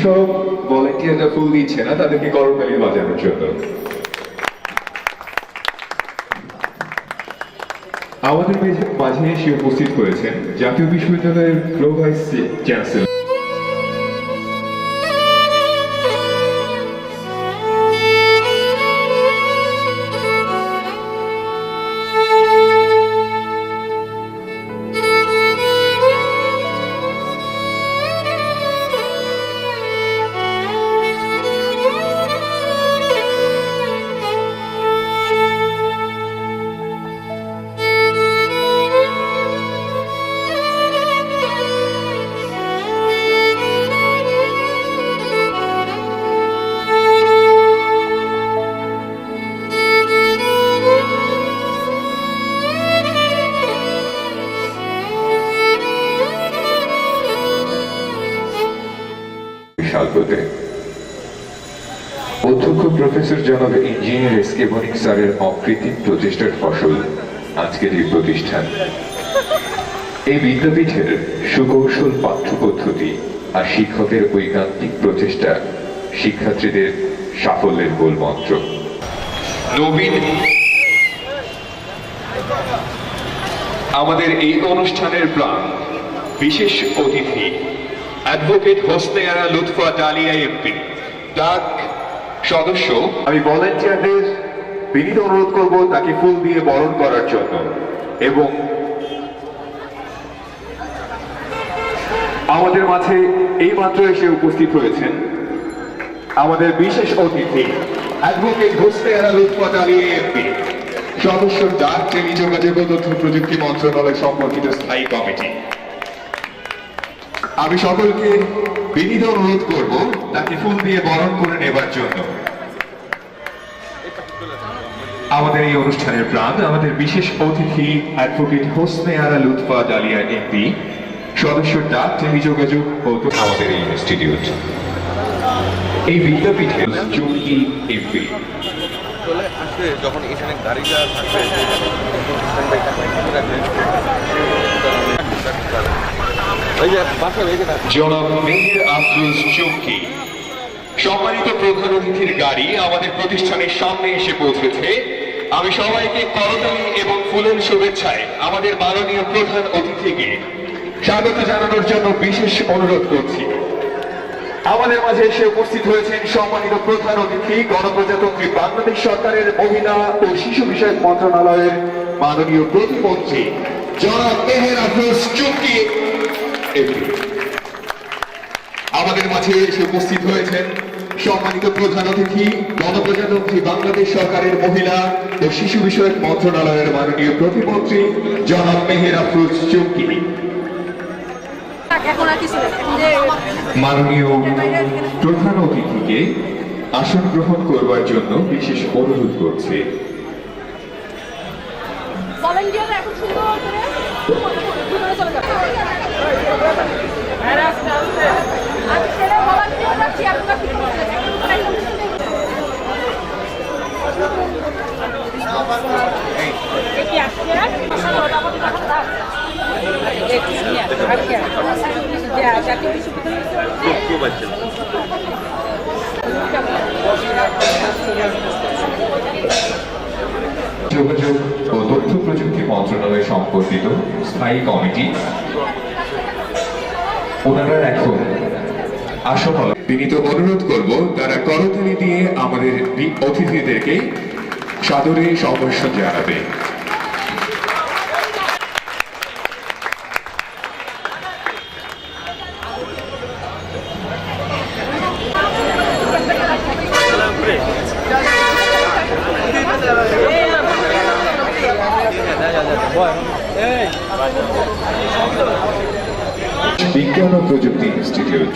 যেসব ভলেন্টিয়াররা ফুল দিচ্ছে না তাদেরকে করতালি বাজানোর জন্য। আমাদের মাঝে এসে উপস্থিত হয়েছেন জাতীয় বিশ্ববিদ্যালয়ের প্রো ভাইস চ্যান্সেলর অধ্যক্ষ প্রফেসর জনাব ইঞ্জিনিয়ার এস কে বণিক স্যারের অকৃত্রিম প্রচেষ্টার ফসল আজকের এই প্রতিষ্ঠান। এই বিদ্যাপীঠের সুকৌশল পাঠ্যপদ্ধতি আর শিক্ষকের ঐকান্তিক প্রচেষ্টা শিক্ষার্থীদের সাফল্যের মূলমন্ত্র। নবীন আমাদের এই অনুষ্ঠানের প্রাণ বিশেষ অতিথি advocate Hosne Ara Lutfa dahlia MP. ডাক সদস্য আমি ভলেন্টিয়ারদের বিনীত অনুরোধ করব তাকে ফুল দিয়ে বরণ করার জন্য। এবং আমাদের মাঝে এই মাত্র এসে উপস্থিত হয়েছেন আমাদের বিশেষ অতিথি advocate Hosne Ara Lutfa dahlia MP, সদস্য ডাক টেলিযোগাযোগ ও তথ্য প্রযুক্তি মন্ত্রণালয় সম্পর্কিত স্থায়ী কমিটি। আমি সকলকে বিনীত অনুরোধ করব তাকে ফুল দিয়ে বরণ করে নেবার জন্য। আমাদের এই অনুষ্ঠানের প্রাণ আমাদের বিশেষ অতিথি advocate Hosne Ara Lutfa dahlia MP, সদস্য ডাক টেলিযোগাযোগ ও আমাদের এই ইনস্টিটিউট এই বিদ্যাপীঠের চুমকি এমপি। যখন এখানে গাড়িটা থাকবে জনাব মেহের আফরোজ চুমকি। সম্মানিত প্রধান অতিথির গাড়ি আমাদের প্রতিষ্ঠানের সামনে এসে পৌঁছেছে। আমি সবাইকে করতালি এবং ফুলের শুভেচ্ছায় আমাদের মাননীয় প্রধান অতিথিকে স্বাগত জানানোর জন্য বিশেষ অনুরোধ করছি। আমাদের মাঝে এসে উপস্থিত হয়েছেন সম্মানিত প্রধান অতিথি গণপ্রজাতন্ত্রী বাংলাদেশ সরকারের মহিলা ও শিশু বিষয়ক মন্ত্রণালয়ের মাননীয় প্রতিমন্ত্রী জনাব মেহের আফরোজ চুমকি। আমাদের মাঝে এসে উপস্থিত হয়েছেন সম্মানিত প্রধান অতিথি গণপ্রজাতন্ত্রী বাংলাদেশ সরকারের মহিলা ও শিশু বিষয়ক মন্ত্রণালয়ের মাননীয় প্রতিমন্ত্রী জনাব মেহের আফরোজ চুমকি। মাননীয় প্রধান অতিথিকে আসন গ্রহণ করবার জন্য বিশেষ অনুরোধ করছে। যোগাযোগ ও তথ্য প্রযুক্তি মন্ত্রণালয় সম্পর্কিত স্থায়ী কমিটি ওনারা এখন আসন বিনীত অনুরোধ করব তারা করতালি দিয়ে আমাদের অতিথিদেরকে সাদরে সম্ভাষণ জানাবে। বিজ্ঞান ও প্রযুক্তি ইনস্টিটিউট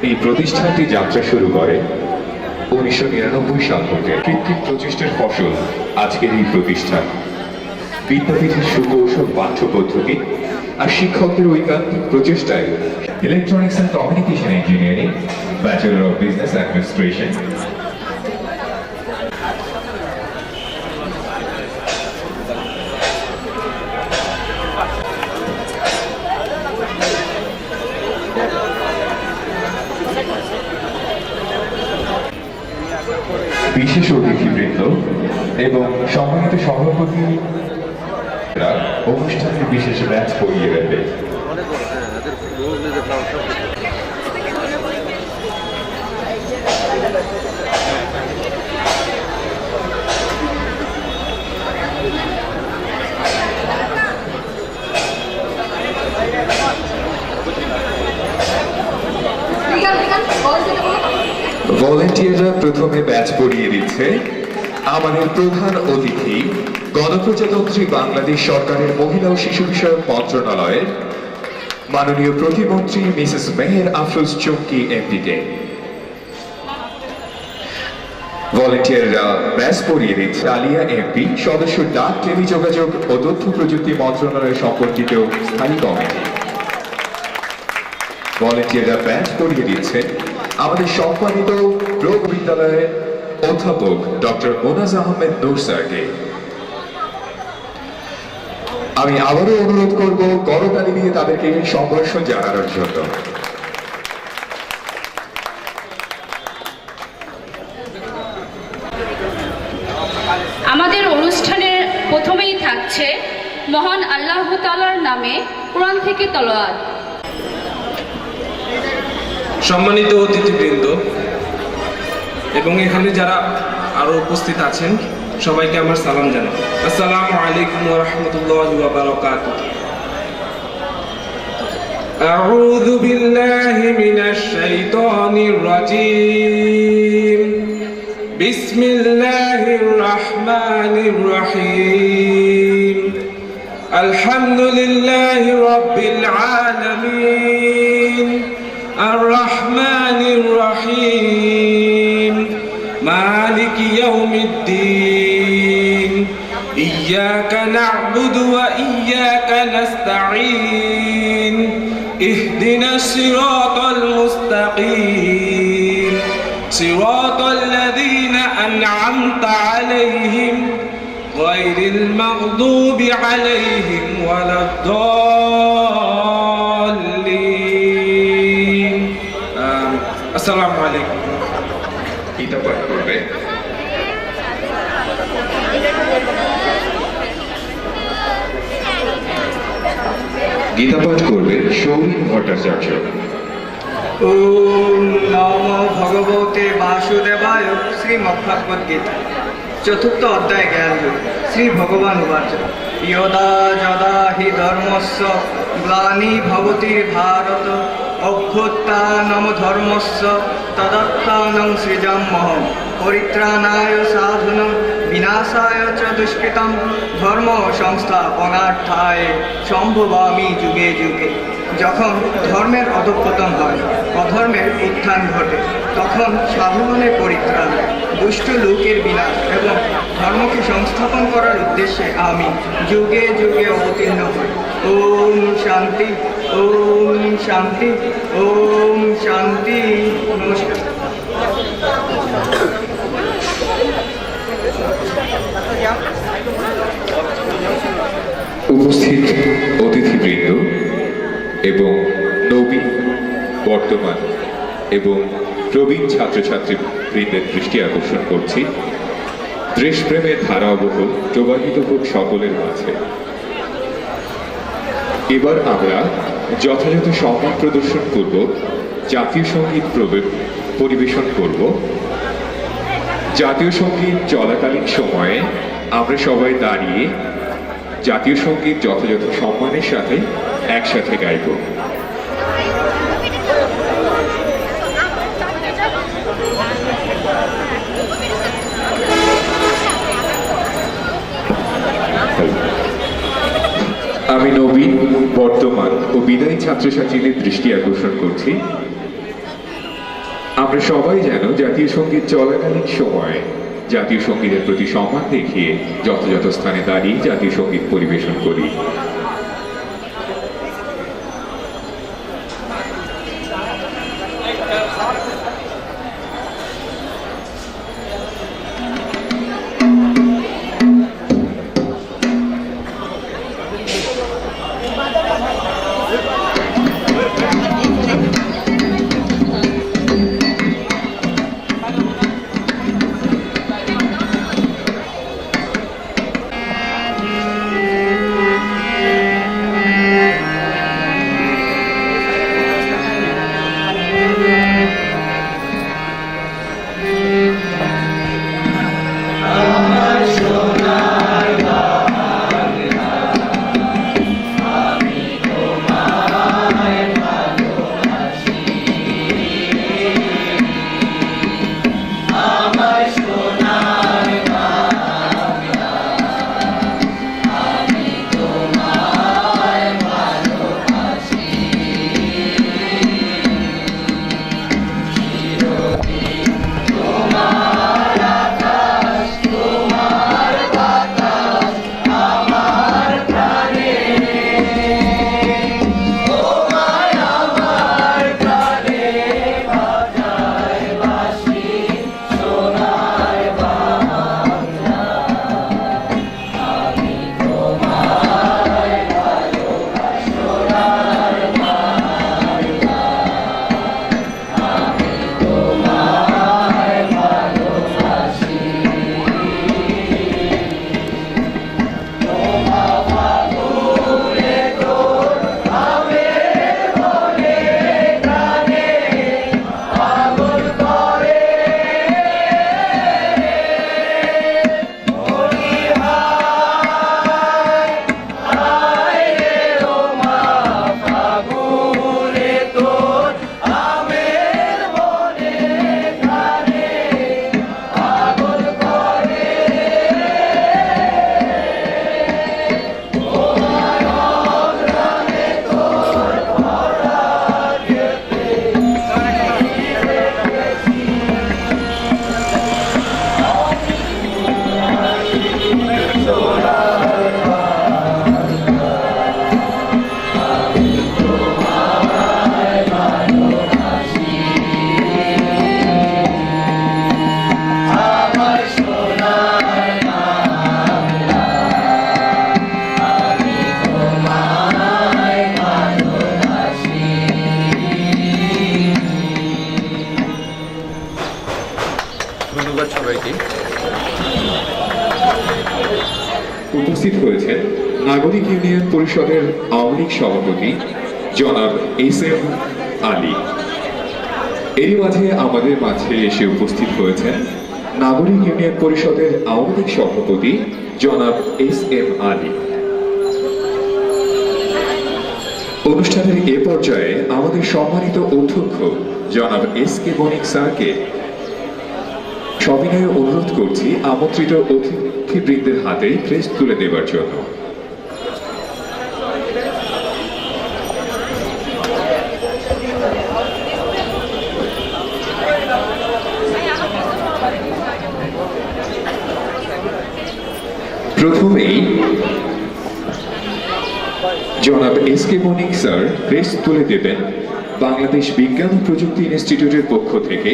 এই প্রতিষ্ঠানটি যাত্রা শুরু করে 1999 সাল থেকে। কৃত্রিম প্রচেষ্টার ফসল আজকের এই প্রতিষ্ঠান। বিদ্যাপীঠের সুকৌশল পাঠ্যপদ্ধতি আর শিক্ষকদের ঐকান্তিক প্রচেষ্টায় electronics and communication engineering, bachelor of business administration, অতিথিবৃন্দ এবং সম্মানিত সভাপতি অনুষ্ঠানের বিশেষ ব্যাচ পড়িয়ে দেবে। অনেক বড়, হ্যাঁ, এদের রোজ নিজের ফ্লাওয়ার সব কিছু। ভলেন্টিয়াররা প্রথমে ব্যাচ পড়িয়ে দিচ্ছে। আমাদের প্রধান অতিথি গণপ্রজাতন্ত্রী বাংলাদেশ সরকারের মহিলা ও শিশু বিষয়ক মন্ত্রণালয়ের মাননীয় প্রতিমন্ত্রী মিসেস মেহের আফরোজ চুমকি এমপিকে। ভলেন্টিয়াররা ব্যাচ পড়িয়ে দিচ্ছে আলিয়া এমপি, সদস্য ডাক, টেলিযোগাযোগ ও তথ্য প্রযুক্তি মন্ত্রণালয় সম্পর্কিত স্থায়ী কমিটি। ভলেন্টিয়াররা ব্যাচ পড়িয়ে দিচ্ছেন আমাদের সম্মানিত ব্রোক বিদ্যালয়ের অধ্যাপক ডক্টর মোনাজ আহমেদ নূর স্যারকে। আমি আবারও অনুরোধ করব করতালি দিয়ে তাদেরকে সম্ভাষণ জানানোর জন্য। আমাদের অনুষ্ঠানের প্রথমেই থাকছে মহান আল্লাহ তাআলার নামে কোরআন থেকে তেলাওয়াত। সম্মানিত অতিথিবৃন্দ এবং এখানে যারা আরো উপস্থিত আছেন সবাইকে আমার সালাম জানাই। আসসালামু আলাইকুম ওয়া রাহমাতুল্লাহি ওয়া বারাকাতুহু। আউযু বিল্লাহি মিনাশ শাইতানির রাজীম। বিসমিল্লাহির রাহমানির রহিম। আলহামদুলিল্লাহি রাব্বিল আলামিন। الرحمن الرحيم مالك يوم الدين إياك نعبد وإياك نستعين اهدنا الصراط المستقيم صراط الذين أنعمت عليهم غير المغضوب عليهم ولا الضالين আসসালামু আলাইকুম। গীতা পাঠ করবে সৌমিন ভট্টাচার্য। ওম নমো ভগবতে বাসুদেবায়। শ্রীমদ্ভগবদ্গীতা চতুর্থ অধ্যায় জ্ঞান যোগ। শ্রী ভগবান উবাচ ইয়দা যদা হি ধর্মস্য গ্লানি ভবতি ভারত অভ্যুত্থানম ধর্মস্য তদাত্মানং সৃজাম্যহম পরিত্রাণায় সাধুনাং বিনাশায় চ দুষ্কৃতম ধর্ম সংস্থাপনার্থায় সম্ভবামি যুগে যুগে। যখন ধর্মের অধঃপতন হয়, অধর্মের উত্থান ঘটে, তখন সাধুগণের পরিত্রাণ, দুষ্ট লোকের বিনাশ এবং ধর্মকে সংস্থাপন করার উদ্দেশ্যে আমি যুগে যুগে অবতীর্ণ হই। ওম শান্তি, ওম শান্তি, ওম শান্তি। নমস্কার। উপস্থিত অতিথিবৃন্দ এবং নবীন, বর্তমান এবং প্রবীণ ছাত্রছাত্রী বৃন্দের দৃষ্টি আকর্ষণ করছি দেশপ্রেমের ধারাবহ প্রবাহিত হোক সকলের মাঝে। এবার আমরা যথাযথ সম্মান প্রদর্শন করব, জাতীয় সঙ্গীত পরিবেশন করব। জাতীয় সঙ্গীত চলাকালীন সময়ে আমরা সবাই দাঁড়িয়ে জাতীয় সঙ্গীত যথাযথ সম্মানের সাথে একসাথে গাইব। আমি নবীন, বর্তমান ও বিদায়ী ছাত্রছাত্রীদের দৃষ্টি আকর্ষণ করছি। আমরা সবাই যেন জাতীয় সঙ্গীত চলাকালীন সময়ে জাতীয় সঙ্গীতের প্রতি সম্মান দেখিয়ে যথাযথ স্থানে দাঁড়িয়ে জাতীয় সঙ্গীত পরিবেশন করি। উপস্থিত হয়েছেন নাগরিক ইউনিয়ন পরিষদের আওয়ামী লীগ সভাপতি জনাব এস.এম. আলী। এরই মাঝে আমাদের মাঝে এসে উপস্থিত হয়েছেন নাগরিক ইউনিয়ন পরিষদের আওয়ামী লীগ সভাপতি জনাব এস.এম. আলী। অনুষ্ঠানের এ পর্যায়ে আমাদের সম্মানিত অধ্যক্ষ জনাব এস.কে. বণিক স্যারকে সবিনয়ে অনুরোধ করছি আমন্ত্রিত অতিথিবৃন্দের হাতে ক্রেস্ট তুলে দেবার জন্য। প্রথমেই জনাব এস.কে. বণিক স্যার ক্রেস্ট তুলে দেবেন বাংলাদেশ বিজ্ঞান ও প্রযুক্তি ইনস্টিটিউটের পক্ষ থেকে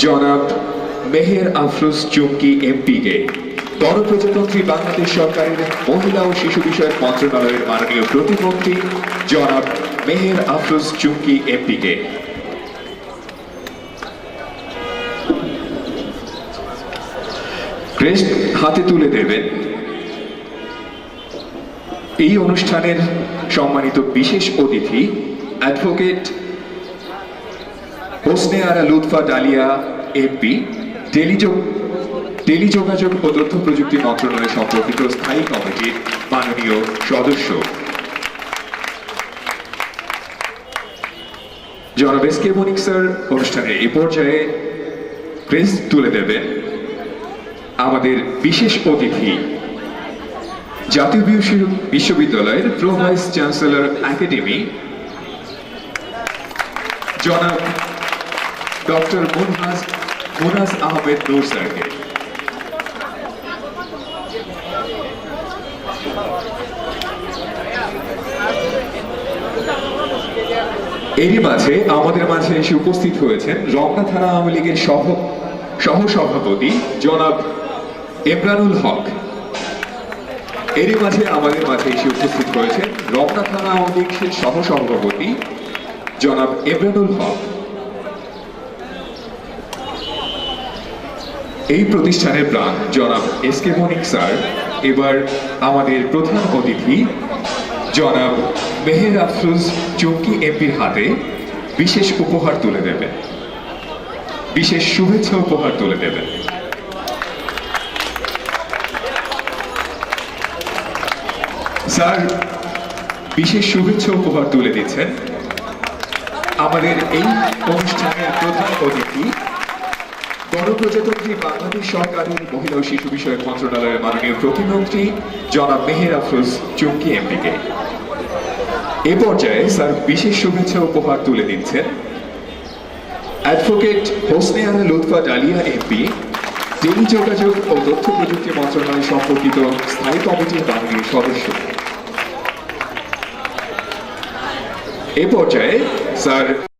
জনাব মেহের আফরোজ চুমকি এমপিকে, গণপ্রজাতন্ত্রী বাংলাদেশ সরকারের মহিলা ও শিশু বিষয়ক মন্ত্রণালয়ের মাননীয় প্রতিমন্ত্রী জনাব মেহের আফরোজ চুমকি এমপিকে। ক্রেস্ট হাতে তুলে দেবেন এই অনুষ্ঠানের সম্মানিত বিশেষ অতিথি advocate Hosne Ara Lutfa dahlia MP, টেলিযোগাযোগ ও তথ্য প্রযুক্তি মন্ত্রণালয় সম্পর্কিত স্থায়ী কমিটির মাননীয় সদস্য। জনাব এস.কে. বণিক স্যার অনুষ্ঠানের এই পর্যায়ে ক্রেস্ট তুলে দেবেন আমাদের বিশেষ অতিথি জাতীয় বিশ্ববিদ্যালয়ের প্রো ভাইস চ্যান্সেলর একাডেমি জনাব ডক্টর মুনাজ আহমেদ নূর স্যারকে। এরই মাঝে আমাদের মাঝে এসে উপস্থিত হয়েছেন রমনা থানা আওয়ামী লীগের সহসভাপতি জনাব ইমরানুল হক। এরই মাঝে আমাদের মাঝে এসে উপস্থিত হয়েছেন রমনা থানা আওয়ামী লীগের সহসভাপতি জনাব ইমরানুল হক। এই প্রতিষ্ঠানের প্রাণ জনাব এস.কে. বণিক স্যার এবার আমাদের প্রধান অতিথি জনাব মেহের আফরোজ চুমকি এমপির হাতে বিশেষ উপহার তুলে দেবেন, বিশেষ শুভেচ্ছা উপহার তুলে দেবেন। স্যার বিশেষ শুভেচ্ছা উপহার তুলে দিচ্ছেন আমাদের এই অনুষ্ঠানের প্রধান অতিথি গণপ্রজাতন্ত্রী বাংলাদেশ সরকারের মহিলা ও শিশু বিষয়ক মন্ত্রণালয়ের মাননীয় প্রতিমন্ত্রী জনাব মেহের আফরোজ চুমকি এমপিকে। এ পর্যায়ে স্যার বিশেষ শুভেচ্ছা উপহার তুলে দিচ্ছেন advocate Hosne Ara Lutfa dahlia MP, টেলিযোগাযোগ ও তথ্য প্রযুক্তি মন্ত্রণালয় সম্পর্কিত স্থায়ী কমিটির মাননীয় সদস্য। এ পর্যায়ে স্যার